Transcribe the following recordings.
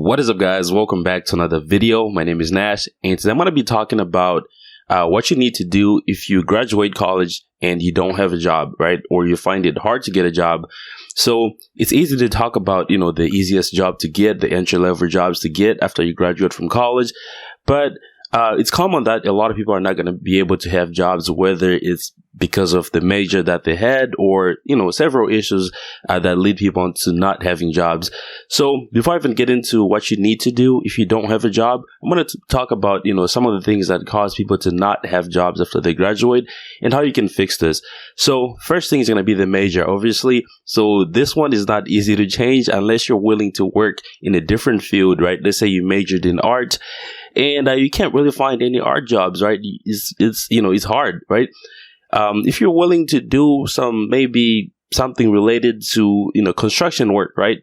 What is up, guys? Welcome back to another video. My name is Nash, and today I'm going to be talking about what you need to do if you graduate college and you don't have a job, right? Or you find it hard to get a job. So it's easy to talk about, the easiest job to get, the entry-level jobs to get after you graduate from college. But it's common that a lot of people are not going to be able to have jobs, whether it's because of the major that they had or, several issues that lead people to not having jobs. So before I even get into what you need to do if you don't have a job, I'm going to talk about, some of the things that cause people to not have jobs after they graduate and how you can fix this. So first thing is going to be the major, obviously. So this one is not easy to change unless you're willing to work in a different field, right? Let's say you majored in art and you can't really find any art jobs, right? It's hard, right? If you're willing to do maybe something related to, construction work, right?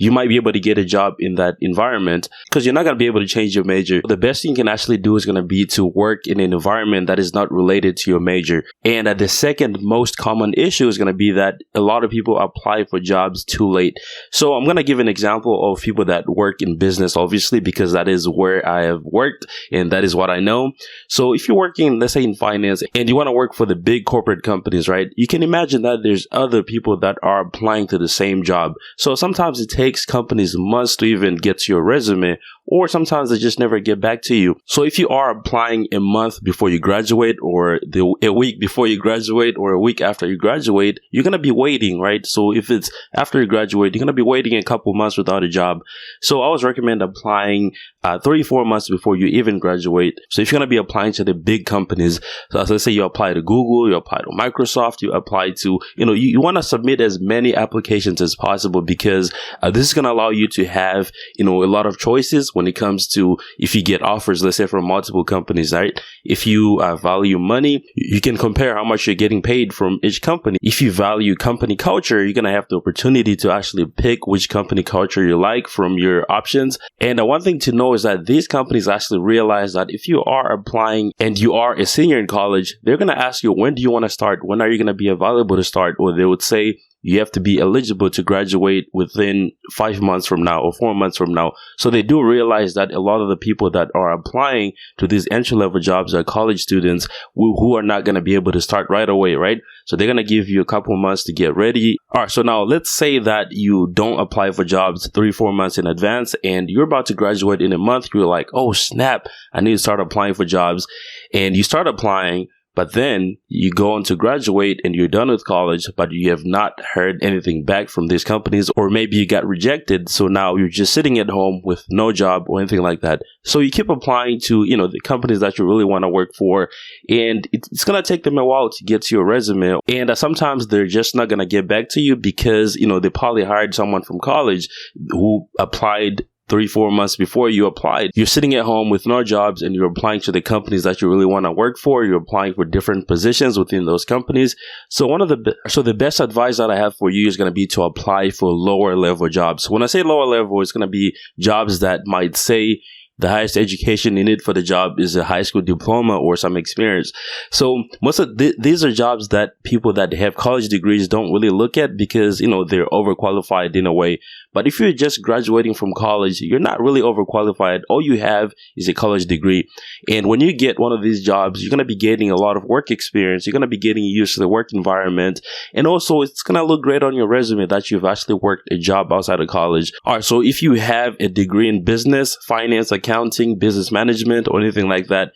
You might be able to get a job in that environment because you're not going to be able to change your major. The best thing you can actually do is going to be to work in an environment that is not related to your major. And the second most common issue is going to be that a lot of people apply for jobs too late. So I'm going to give an example of people that work in business, obviously, because that is where I have worked and that is what I know. So if you're working, let's say in finance, and you want to work for the big corporate companies, right? You can imagine that there's other people that are applying to the same job. So sometimes it takes companies months to even get to your resume, or sometimes they just never get back to you. So if you are applying a month before you graduate, or a week before you graduate, or a week after you graduate, you're going to be waiting, right? So if it's after you graduate, you're going to be waiting a couple months without a job. So I always recommend applying 3-4 months before you even graduate. So if you're going to be applying to the big companies, so let's say you apply to Google, you apply to Microsoft, you apply to, you want to submit as many applications as possible because this is going to allow you to have, a lot of choices when it comes to if you get offers, let's say from multiple companies, right? If you value money, you can compare how much you're getting paid from each company. If you value company culture, you're going to have the opportunity to actually pick which company culture you like from your options. And one thing to know is that these companies actually realize that if you are applying and you are a senior in college, they're going to ask you, when do you want to start? When are you going to be available to start? Or they would say, you have to be eligible to graduate within 5 months from now or 4 months from now. So they do realize that a lot of the people that are applying to these entry-level jobs are college students who are not going to be able to start right away, right? So they're going to give you a couple months to get ready. All right, so now let's say that you don't apply for jobs 3-4 months in advance and you're about to graduate in a month. You're like, oh, snap, I need to start applying for jobs. And you start applying. But then you go on to graduate and you're done with college, but you have not heard anything back from these companies, or maybe you got rejected. So now you're just sitting at home with no job or anything like that. So you keep applying to, the companies that you really want to work for. And it's going to take them a while to get to your resume. And sometimes they're just not going to get back to you because, they probably hired someone from college who applied 3-4 months before you applied. You're sitting at home with no jobs and you're applying to the companies that you really want to work for. You're applying for different positions within those companies. So the best advice that I have for you is going to be to apply for lower level jobs. When I say lower level, it's going to be jobs that might say the highest education needed for the job is a high school diploma or some experience. So most of these are jobs that people that have college degrees don't really look at because, they're overqualified in a way. But if you're just graduating from college, you're not really overqualified. All you have is a college degree. And when you get one of these jobs, you're going to be getting a lot of work experience. You're going to be getting used to the work environment. And also, it's going to look great on your resume that you've actually worked a job outside of college. All right, so if you have a degree in business, finance, accounting, business management, or anything like that,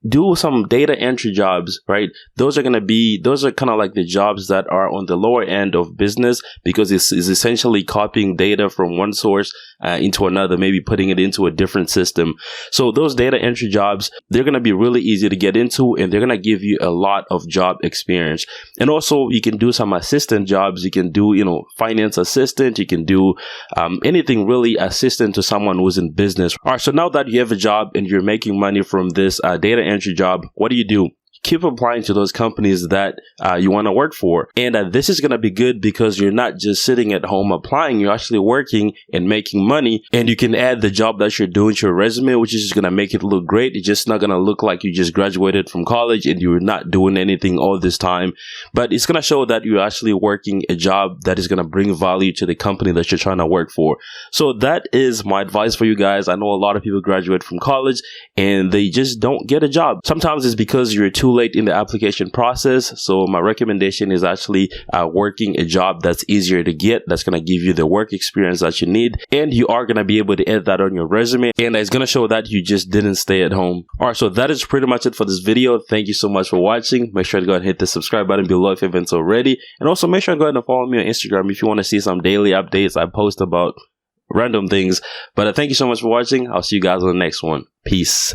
do some data entry jobs, right? Those are kind of like the jobs that are on the lower end of business because it's essentially copying data from one source into another, maybe putting it into a different system. So those data entry jobs, they're going to be really easy to get into and they're going to give you a lot of job experience. And also you can do some assistant jobs. You can do, finance assistant. You can do anything really assistant to someone who's in business. All right, so now that you have a job and you're making money from this data entry job, what do? keep applying to those companies that you want to work for. And this is going to be good because you're not just sitting at home applying, you're actually working and making money. And you can add the job that you're doing to your resume, which is just going to make it look great. It's just not going to look like you just graduated from college and you're not doing anything all this time. But it's going to show that you're actually working a job that is going to bring value to the company that you're trying to work for. So that is my advice for you guys. I know a lot of people graduate from college and they just don't get a job. Sometimes it's because you're too late in the application process. So my recommendation is actually working a job that's easier to get, that's going to give you the work experience that you need, and you are going to be able to add that on your resume, and it's going to show that you just didn't stay at home. Alright, so that is pretty much it for this video. Thank you so much for watching. Make sure to go ahead and hit the subscribe button below if you haven't already, and also make sure to go ahead and follow me on Instagram if you want to see some daily updates. I post about random things. But thank you so much for watching. I'll see you guys on the next one. Peace.